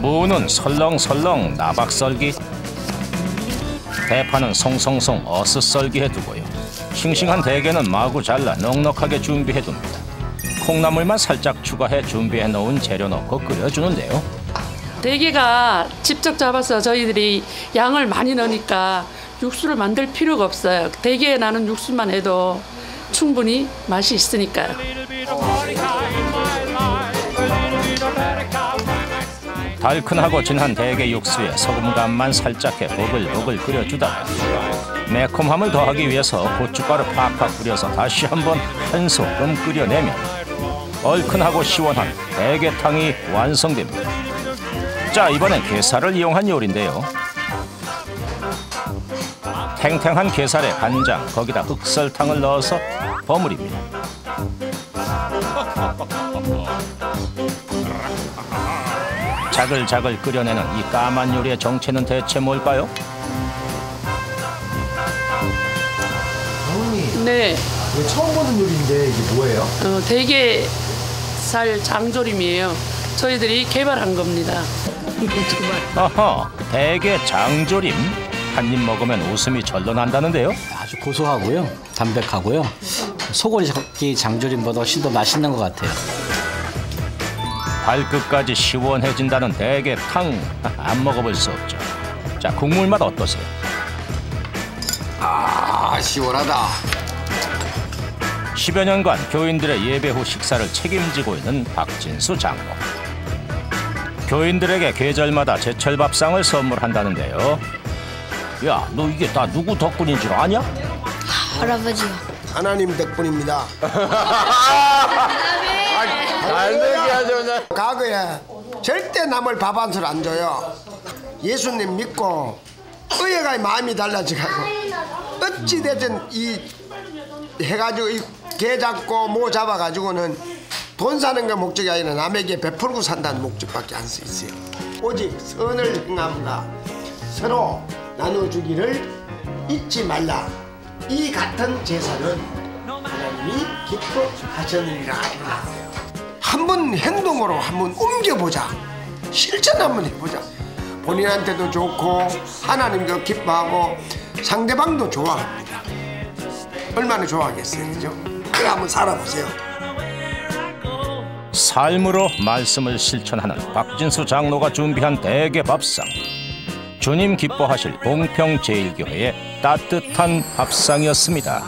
무는 설렁설렁 나박썰기, 대파는 송송송 어슷썰기 해두고요. 싱싱한 대게는 마구 잘라 넉넉하게 준비해둡니다. 콩나물만 살짝 추가해 준비해 놓은 재료 넣고 끓여주는데요. 대게가 직접 잡아서 저희들이 양을 많이 넣으니까 육수를 만들 필요가 없어요. 대게에 나는 육수만 해도 충분히 맛이 있으니까요. 달큰하고 진한 대게 육수에 소금 간만 살짝 해 보글보글 끓여주다가 매콤함을 더하기 위해서 고춧가루 팍팍 뿌려서 다시 한번 한 소끔 끓여내면 얼큰하고 시원한 대게탕이 완성됩니다. 자, 이번엔 게살을 이용한 요리인데요. 탱탱한 게살에 간장, 거기다 흑설탕을 넣어서 버무립니다. 자글자글 끓여내는 이 까만 요리의 정체는 대체 뭘까요? 어머니. 네. 이거 처음 보는 요리인데 이게 뭐예요? 대게살 장조림이에요. 저희들이 개발한 겁니다. 어허, 대게 장조림. 한 입 먹으면 웃음이 절로 난다는데요. 아주 고소하고요, 담백하고요. 소고기 장조림보다 훨씬 더 맛있는 것 같아요. 발끝까지 시원해진다는 대게탕. 안 먹어볼 수 없죠. 자, 국물 맛 어떠세요? 아, 시원하다. 10여 년간 교인들의 예배 후 식사를 책임지고 있는 박진수 장로. 교인들에게 계절마다 제철 밥상을 선물한다는데요. 야, 너 이게 다 누구 덕분인 줄 아냐? 할아버지요. 하나님 덕분입니다. 잘되게 하죠. 과거에 절대 남을 밥 한 술 안 줘요. 예수님 믿고 의회가 마음이 달라져가고 어찌되든 이 해가지고 이 개 잡고 모 잡아가지고는 돈 사는 게 목적이 아니라 남에게 베풀고 산다는 목적밖에 안 써 있어요. 오직 선을 행함과 서로 나눠주기를 잊지 말라. 이 같은 제사는 하나님이 기뻐하셨느니라. 한번 행동으로 한번 옮겨보자. 실천 한번 해보자. 본인한테도 좋고 하나님도 기뻐하고 상대방도 좋아합니다. 얼마나 좋아하겠어요, 그죠? 그래 한번 살아보세요. 삶으로 말씀을 실천하는 박진수 장로가 준비한 대개 밥상. 주님 기뻐하실 봉평제일교회의 따뜻한 밥상이었습니다.